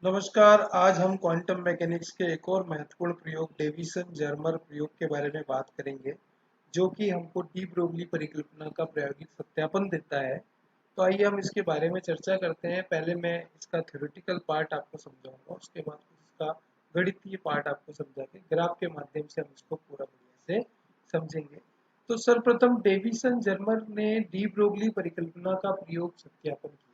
नमस्कार। आज हम क्वांटम मैकेनिक्स के एक और महत्वपूर्ण प्रयोग डेविसन जर्मर प्रयोग के बारे में बात करेंगे, जो कि हमको डी ब्रोगली परिकल्पना का प्रायोगिक सत्यापन देता है। तो आइए हम इसके बारे में चर्चा करते हैं। पहले मैं इसका थ्योरेटिकल पार्ट आपको समझाऊंगा, उसके बाद इसका गणितीय पार्ट आपको समझा के ग्राफ के माध्यम से हम इसको पूरा बढ़िया से समझेंगे। तो सर्वप्रथम डेविसन जर्मर ने डी ब्रोगली परिकल्पना का प्रयोग सत्यापन किया।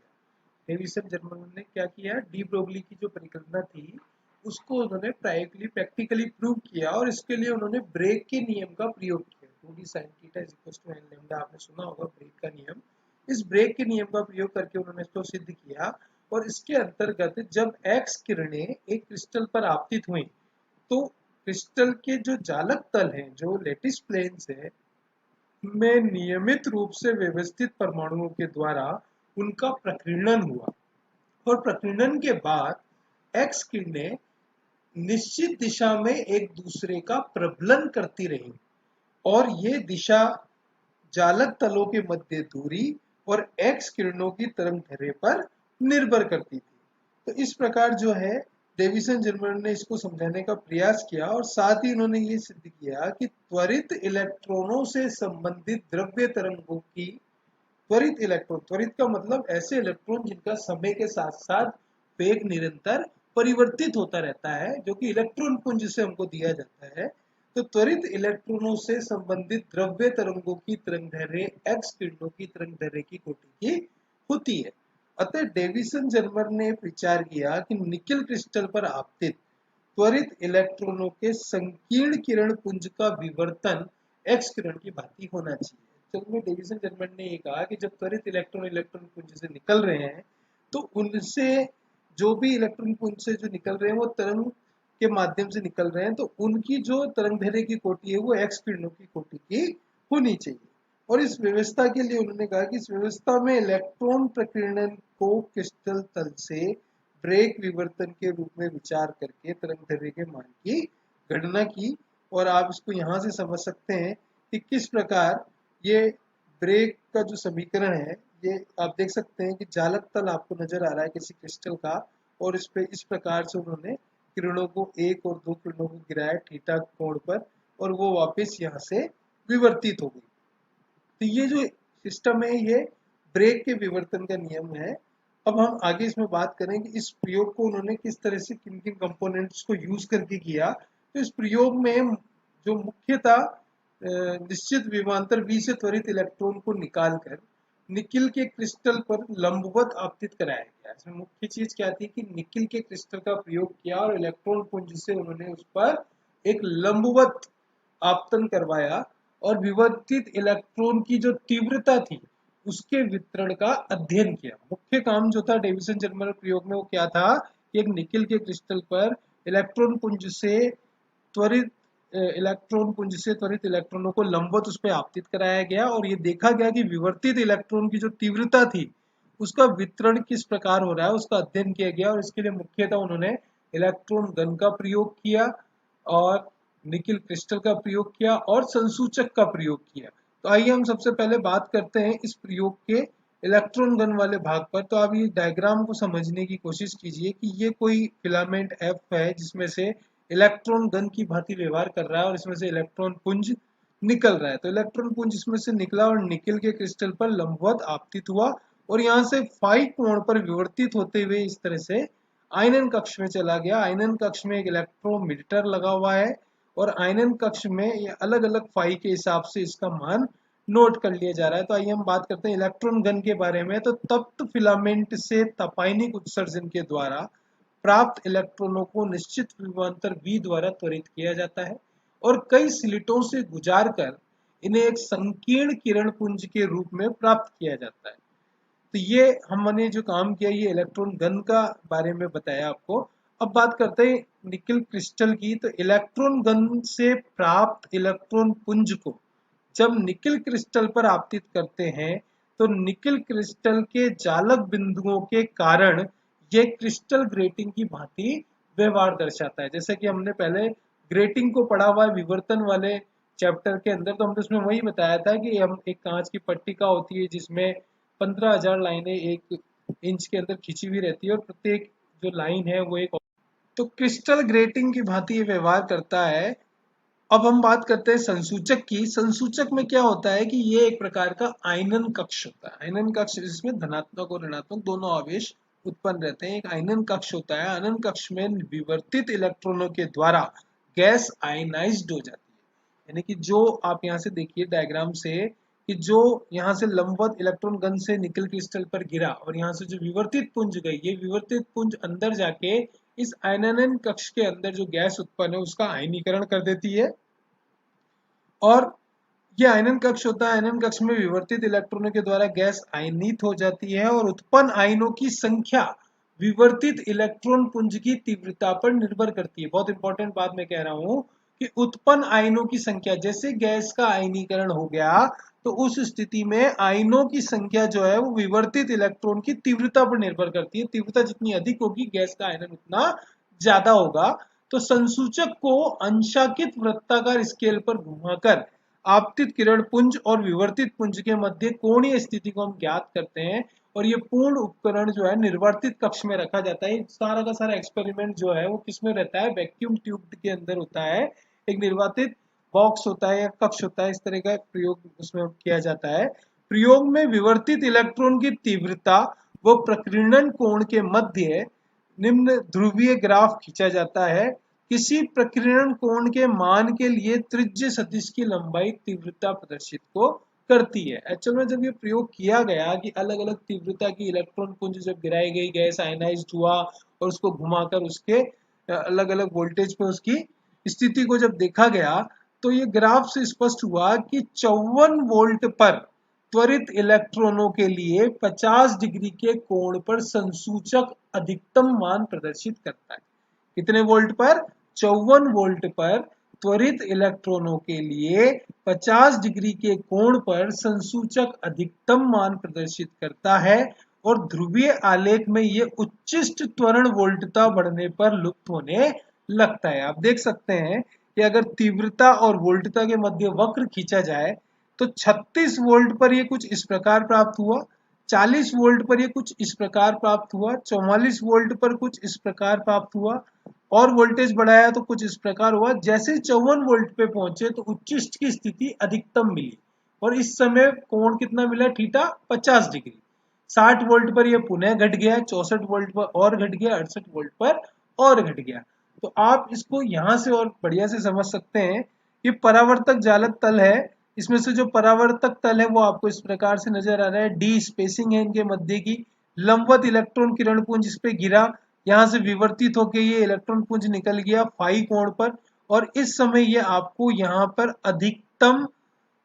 डेविसन जर्मन ने क्या किया, डी ब्रोगली की जो परिकल्पना थी उसको उन्होंने प्रैक्टिकली प्रूव किया, और इसके लिए उन्होंने ब्रेक के नियम का प्रयोग किया। 2d sin theta is equal to n lambda, आपने सुना होगा ब्रेक का नियम। इस ब्रेक के नियम का प्रयोग करके उन्होंने इसको सिद्ध किया, और इसके अंतर्गत जब एक्स किरणें एक क्रिस्टल पर आपतित हुई तो क्रिस्टल के जो जालक तल हैं, जो लेटिस प्लेन्स है, में नियमित रूप से व्यवस्थित परमाणुओं के द्वारा उनका प्रकीर्णन हुआ, और प्रकीर्णन के बाद एक्स किरणें निश्चित दिशा में एक दूसरे का प्रबलन करती रही, और ये दिशा जालक तलों के मध्य दूरी और एक्स किरणों की तरंगदैर्घ्य पर निर्भर करती थी। तो इस प्रकार जो है डेविसन जर्मर ने इसको समझाने का प्रयास किया, और साथ ही उन्होंने ये सिद्ध किया कि त्वरित इलेक्ट्रॉनों से संबंधित द्रव्य तरंगों की त्वरित का मतलब ऐसे इलेक्ट्रॉन जिनका समय के साथ साथ वेग निरंतर परिवर्तित होता रहता है, जो कि इलेक्ट्रॉन पुंज से हमको दिया जाता है। तो त्वरित इलेक्ट्रॉनों से संबंधित द्रव्य तरंगों की तरंगदैर्घ्य एक्स किरणों की तरंगदैर्घ्य की कोटि की होती है। अतः डेविसन जर्मर ने विचार किया कि निकेल क्रिस्टल पर आपतित त्वरित इलेक्ट्रॉनों के संकीर्ण किरण पुंज का विवर्तन एक्स किरण की भांति होना चाहिए। में डेविसन जर्मर ने ये कहा कि जब त्वरित इलेक्ट्रॉन इलेक्ट्रॉन पुंज से निकल रहे हैं तो उनसे जो भी इलेक्ट्रॉन पुंज से जो निकल रहे हैं वो तरंग के माध्यम से निकल रहे हैं, तो उनकी जो तरंगदैर्घ्य की कोटि है वो एक्स किरणों की कोटि की होनी चाहिए। और इस व्यवस्था के लिए उन्होंने कहा कि इस व्यवस्था में इलेक्ट्रॉन प्रकीर्णन को क्रिस्टल तल से ब्रेक विवर्तन के रूप में विचार करके तरंगदैर्घ्य के मान की गणना की। और आप इसको यहाँ से समझ सकते हैं कि किस प्रकार ये ब्रेक का जो समीकरण है, ये आप देख सकते हैं कि जालक तल आपको नजर आ रहा है किसी क्रिस्टल का, और इस पे इस प्रकार से उन्होंने किरणों को एक और दो किरणों को गिराया थीटा कोण पर, और वो वापस यहाँ से विवर्तित हो गई। तो ये जो सिस्टम है ये ब्रेक के विवर्तन का नियम है। अब हम आगे इसमें बात करें कि इस प्रयोग को उन्होंने किस तरह से किन किन कंपोनेंट्स को यूज करके किया। तो इस प्रयोग में जो मुख्यतः निश्चित विभवांतर V से त्वरित इलेक्ट्रॉन को निकालकर निकिल के क्रिस्टल पर लंबवत आपतित कराया गया। इसमें मुख्य चीज क्या थी कि निकिल के क्रिस्टल का प्रयोग किया और इलेक्ट्रॉन पुंज से उन्होंने उस पर एक लंबवत आपतन करवाया, और विवर्तित इलेक्ट्रॉन की जो तीव्रता थी उसके वितरण का अध्ययन किया। मुख्य काम जो था डेविसन जर्मर प्रयोग में वो क्या था कि एक निकिल के क्रिस्टल पर इलेक्ट्रॉन पुंज से त्वरित इलेक्ट्रॉनों को लंबवत उस पर आपतित कराया गया, और ये देखा गया कि विवर्तित इलेक्ट्रॉन की जो तीव्रता थी उसका वितरण किस प्रकार हो रहा है उसका अध्ययन किया गया। और इसके लिए मुख्यतः उन्होंने इलेक्ट्रॉन गन का प्रयोग किया, और निकिल क्रिस्टल का प्रयोग किया, और संसूचक का प्रयोग किया। तो आइए हम सबसे पहले बात करते हैं इस प्रयोग के इलेक्ट्रॉन गन वाले भाग पर। तो आप ये डायग्राम को समझने की कोशिश कीजिए कि ये कोई फिलामेंट एफ है जिसमें से इलेक्ट्रॉन गन की भांति व्यवहार कर रहा है, और इसमें से इलेक्ट्रॉन पुंज निकल रहा है। तो इलेक्ट्रॉन पुंज इसमें से निकला और निकिल के क्रिस्टल पर लंबवत आपतित हुआ, और यहाँ से फाई कोण पर विवर्तित होते हुए इस तरह से आयनन कक्ष में चला गया। आयनन कक्ष में एक इलेक्ट्रोमीटर लगा हुआ है, और आयनन कक्ष में ये अलग अलग फाई के हिसाब से इसका मान नोट कर लिया जा रहा है। तो आइए हम बात करते हैं इलेक्ट्रॉन गन के बारे में। तो तप्त फिलामेंट से तपायनिक उत्सर्जन के द्वारा प्राप्त इलेक्ट्रॉनों को निश्चित विभवांतर V द्वारा त्वरित किया जाता है, और कई स्लिटों से गुजार कर इन्हें एक संकीर्ण किरण पुंज के रूप में प्राप्त किया जाता है। तो ये हमने जो काम किया ये इलेक्ट्रॉन गन का बारे में बताया आपको। अब बात करते हैं निकिल क्रिस्टल की। तो इलेक्ट्रॉन गन से प्राप्त इलेक्ट्रॉन पुंज को जब निकिल क्रिस्टल पर आपतित करते हैं तो निकिल क्रिस्टल के जालक बिंदुओं के कारण ये क्रिस्टल ग्रेटिंग की भांति व्यवहार दर्शाता है। जैसे कि हमने पहले ग्रेटिंग को पढ़ा हुआ है विवर्तन वाले चैप्टर के अंदर, तो हमने उसमें वही बताया था कि हम एक कांच की पट्टिका होती है जिसमें 15,000 लाइनें 1 इंच के अंदर खिंची हुई रहती है, और प्रत्येक जो लाइन है वो एक, तो क्रिस्टल ग्रेटिंग की भांति ये व्यवहार करता है। अब हम बात करते हैं संसूचक की। संसूचक में क्या होता है कि ये एक प्रकार का आयनन कक्ष होता है। आयनन कक्ष जिसमें धनात्मक और ऋणात्मक दोनों आवेश उत्पन्न रहते हैं, एक आयनन कक्ष होता है। आयनन कक्ष में विवर्तित इलेक्ट्रॉनों के द्वारा गैस आयनाइज्ड हो जाती है। यानी कि जो आप यहाँ से देखिए डायग्राम से कि जो यहाँ से लंबवत इलेक्ट्रॉन गन से निकल क्रिस्टल पर गिरा और यहाँ से जो विवर्तित पुंज गई, ये विवर्तित पुंज अंदर जाके इस आयनन कक्ष के अंदर जो गैस उत्पन्न है उसका आयनीकरण कर देती है। और ये आयनन कक्ष होता है। आयनन कक्ष में विवर्तित इलेक्ट्रॉनों के द्वारा गैस आयनित हो जाती है और उत्पन्न आयनों की संख्या विवर्तित इलेक्ट्रॉन पुंज की तीव्रता पर निर्भर करती है। बहुत इंपॉर्टेंट बात मैं कह रहा हूं कि उत्पन्न आयनों की संख्या, जैसे गैस का आयनीकरण हो गया तो उस स्थिति में आयनों की संख्या जो है वो विवर्तित इलेक्ट्रॉन की तीव्रता पर निर्भर करती है। तीव्रता जितनी अधिक होगी गैस का आयनन उतना ज्यादा होगा। तो संसूचक को अंशांकित वृत्ताकार स्केल पर घुमाकर आपतित किरण पुंज और विवर्तित पुंज के मध्य कोणीय स्थिति को हम ज्ञात करते हैं। और ये पूर्ण उपकरण जो है निर्वातित कक्ष में रखा जाता है। सारा का सारा एक्सपेरिमेंट जो है वो किसमें रहता है, वैक्यूम ट्यूब के अंदर होता है। एक निर्वातित बॉक्स होता है या कक्ष होता है, इस तरह का प्रयोग उसमें किया जाता है। प्रयोग में विवर्तित इलेक्ट्रॉन की तीव्रता व प्रकीर्णन कोण के मध्य निम्न ध्रुवीय ग्राफ खींचा जाता है। किसी प्रकीर्णन कोण के मान के लिए त्रिज्य सदिश की लंबाई तीव्रता प्रदर्शित को करती है। एक्चुअल में जब ये प्रयोग किया गया कि अलग अलग तीव्रता की इलेक्ट्रॉन पुंज जब गिराई गई, गैस आयनाइज्ड हुआ और उसको घुमाकर उसके अलग अलग वोल्टेज पे उसकी स्थिति को जब देखा गया तो ये ग्राफ से स्पष्ट हुआ कि 54 वोल्ट पर त्वरित इलेक्ट्रॉनों के लिए 50 डिग्री के कोण पर संसूचक अधिकतम मान प्रदर्शित करता है। कितने वोल्ट पर? 54 वोल्ट पर त्वरित इलेक्ट्रॉनों के लिए 50 डिग्री के कोण पर संसूचक अधिकतम मान प्रदर्शित करता है। और ध्रुवीय आलेख में ये उच्चिष्ट त्वरण वोल्टता बढ़ने पर लुप्त होने लगता है। आप देख सकते हैं कि अगर तीव्रता और वोल्टता के मध्य वक्र खींचा जाए तो 36 वोल्ट पर ये कुछ इस प्रकार प्राप्त हुआ, 40 वोल्ट पर ये कुछ इस प्रकार प्राप्त हुआ, 44 वोल्ट पर कुछ इस प्रकार प्राप्त हुआ और वोल्टेज बढ़ाया तो कुछ इस प्रकार हुआ। जैसे 54 वोल्ट पे पहुंचे तो उच्चिष्ट की स्थिति अधिकतम मिली और इस समय कोण कितना मिला? Theta 50 degree. 60 वोल्ट पर यह पुनः घट गया, 64 वोल्ट पर और घट गया, 68 वोल्ट पर और घट गया। तो आप इसको यहां से और बढ़िया से समझ सकते हैं कि परावर्तक जालक तल है। इसमें से जो परावर्तक तल है वो आपको इस प्रकार से नजर आ रहा है। डी स्पेसिंग है इनके मध्य की। लंबवत इलेक्ट्रॉन किरण पुंज इस पे गिरा, यहाँ से विवर्तित होकर ये इलेक्ट्रॉन पुंज निकल गया फाई कोण पर और इस समय ये आपको यहाँ पर अधिकतम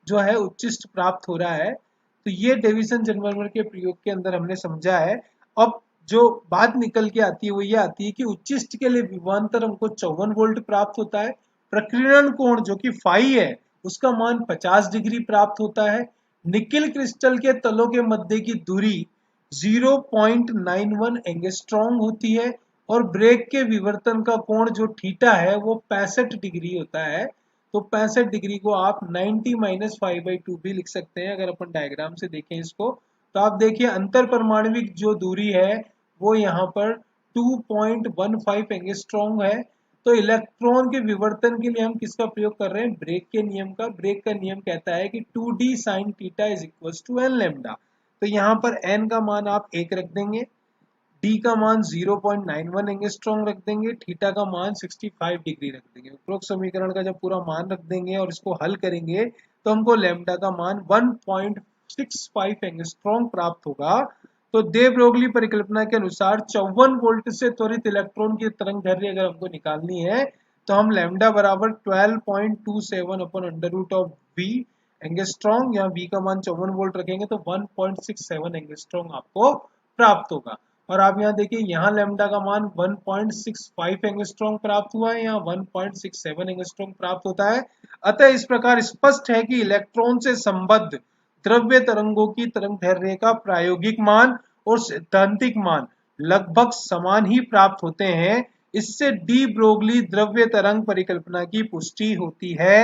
जो है उच्चिष्ट प्राप्त हो रहा है। तो ये डेविसन जन्मर के प्रयोग के अंदर हमने समझा है। अब जो बात निकल के आती है वो ये आती है कि उच्चिष्ट के लिए विभवांतर हमको 54 वोल्ट प्राप्त होता है। प्रकीर्णन कोण जो कि फाई है उसका मान 50 डिग्री प्राप्त होता है। निकिल क्रिस्टल के तलों के मध्य की दूरी 0.91 एंगस्ट्रॉम होती है और ब्रेक के विवर्तन का कोण जो थीटा है वो 65 डिग्री होता है। तो 65 डिग्री को आप 90 माइनस 5/2 भी लिख सकते हैं अगर अपन डायग्राम से देखें इसको। तो आप देखिए अंतर परमाणविक जो दूरी है वो यहाँ पर 2.15 एंगस्ट्रॉम है। तो इलेक्ट्रॉन के विवर्तन के लिए हम किसका प्रयोग कर रहे हैं? ब्रेक के नियम का। ब्रेक का नियम कहता है कि 2d sin theta is equal to n lambda. तो यहाँ पर n का मान आप 1 रख देंगे, डी का मान 0.91 एंगस्ट्रॉम रख देंगे, थीटा का मान 65 डिग्री रख देंगे। उपरोक्त समीकरण का जब पूरा मान रख देंगे और इसको हल करेंगे तो हमको लैम्डा का मान 1.65 एंगस्ट्रॉम प्राप्त होगा। तो दे ब्रोगली परिकल्पना के अनुसार 54 वोल्ट से त्वरित इलेक्ट्रॉन की तरंग दैर्ध्य अगर हमको निकालनी है तो हम लैम्डा बराबर 12.27 अपन under root of V angstrom, या वी का मान 54 वोल्ट रखेंगे तो 1.67 एंगस्ट्रॉम आपको प्राप्त होगा। और आप यहाँ देखिए यहाँ लैम्डा का मान 1.65 एंगस्ट्रॉम प्राप्त हुआ है, यहाँ 1.67 एंगस्ट्रॉम प्राप्त होता है। अतः इस प्रकार स्पष्ट है कि इलेक्ट्रॉन से संबद्ध द्रव्य तरंगों की तरंग दैर्ध्य का प्रायोगिक मान और सैद्धांतिक मान लगभग समान ही प्राप्त होते हैं। इससे डी ब्रोगली द्रव्य तरंग परिकल्पना की पुष्टि होती है।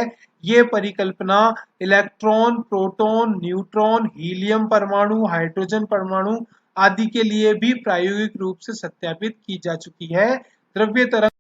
ये परिकल्पना इलेक्ट्रॉन, प्रोटॉन, न्यूट्रॉन, हीलियम परमाणु, हाइड्रोजन परमाणु आदि के लिए भी प्रायोगिक रूप से सत्यापित की जा चुकी है। द्रव्य तरंग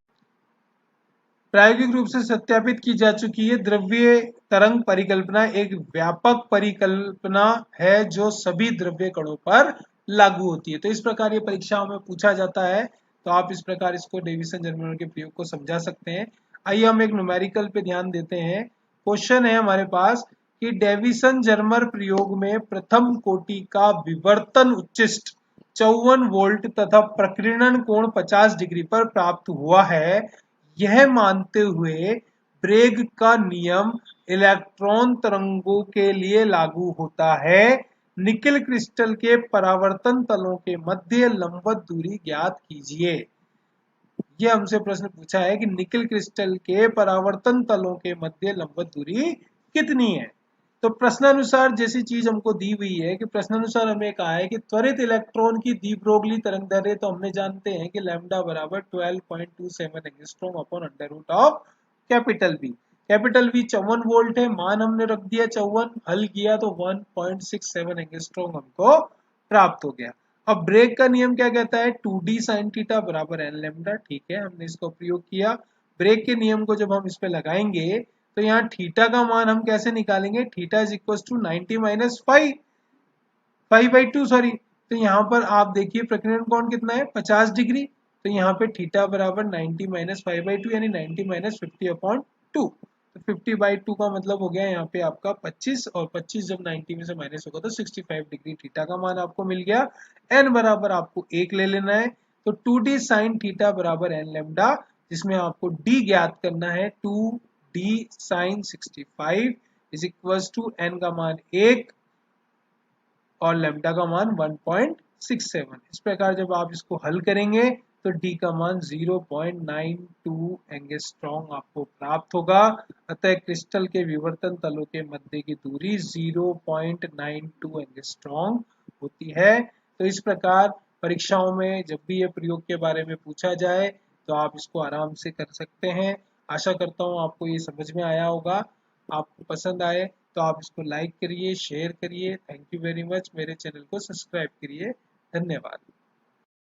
प्रायोगिक रूप से सत्यापित की जा चुकी है। द्रव्य तरंग परिकल्पना एक व्यापक परिकल्पना है जो सभी द्रव्य कणों पर लागू होती है। तो इस प्रकार ये परीक्षाओं में पूछा जाता है, तो आप इस प्रकार इसको डेविसन जर्मर के प्रयोग को समझा सकते हैं। आइए हम एक न्यूमेरिकल पे ध्यान देते हैं। क्वेश्चन है हमारे पास कि डेविसन जर्मर प्रयोग में प्रथम कोटि का विवर्तन उच्चिष्ट 54 वोल्ट तथा प्रकीर्णन कोण 50 डिग्री पर प्राप्त हुआ है, यह मानते हुए ब्रेग का नियम इलेक्ट्रॉन तरंगों के लिए लागू होता है। निकिल क्रिस्टल के परावर्तन तलों के मध्य लंबवत दूरी ज्ञात कीजिए। ये हमसे प्रश्न पूछा है कि निकिल क्रिस्टल के परावर्तन तलों के मध्य लंबवत दूरी कितनी है। तो प्रश्नानुसार जैसी चीज हमको दी हुई है कि प्रश्नानुसार हमें कहा है कि त्वरित इलेक्ट्रॉन की डी ब्रोगली तरंग दैर्ध्य तो हमने जानते हैं कि लैम्डा बराबर 12.27 angstrom upon under root of capital B. Capital B 54 volt है, मान हमने रख दिया 54, हल किया तो 1.67 एंगस्ट्रॉम हमको प्राप्त हो गया। अब ब्रेग का नियम क्या कहता है, 2d sin थीटा बराबर n लैम्डा। ठीक है, हमने इसका प्रयोग किया। ब्रेग के नियम को जब हम इस पे लगाएंगे तो यहाँ थीटा का मान हम कैसे निकालेंगे, theta is equal to 90 minus 5/2 sorry. तो यहाँ पर आप देखिए प्रकीर्णन कोण कितना है 50 डिग्री। तो यहाँ पे थीटा बराबर 90 माइनस 5/2 यानी 90 माइनस 50/2। तो 50/2 का मतलब हो गया यहाँ पे आपका 25, और 25 जब 90 में से माइनस होगा तो 65 डिग्री थीटा का मान आपको मिल गया। n बराबर आपको 1 ले लेना है। तो 2d sin थीटा बराबर n लैम्डा, जिसमें आपको d ज्ञात करना है। 2d sin 65 is equal to n का मान 1 और लैम्डा का मान 1.67। इस प्रकार जब आप इसको हल करेंगे तो d का मान 0.92 एंगस्ट्रॉम आपको प्राप्त होगा। अतः क्रिस्टल के विवर्तन तलों के मध्य की दूरी 0.92 एंगस्ट्रॉम होती है। तो इस प्रकार परीक्षाओं में जब भी ये प्रयोग के बारे में पूछा जाए तो आप इसको आराम से कर सकते हैं। आशा करता हूँ आपको ये समझ में आया होगा। आपको पसंद आए तो आप इसको लाइक करिए, शेयर करिए। Thank you very much. मेरे चैनल को सब्सक्राइब करिए। धन्यवाद।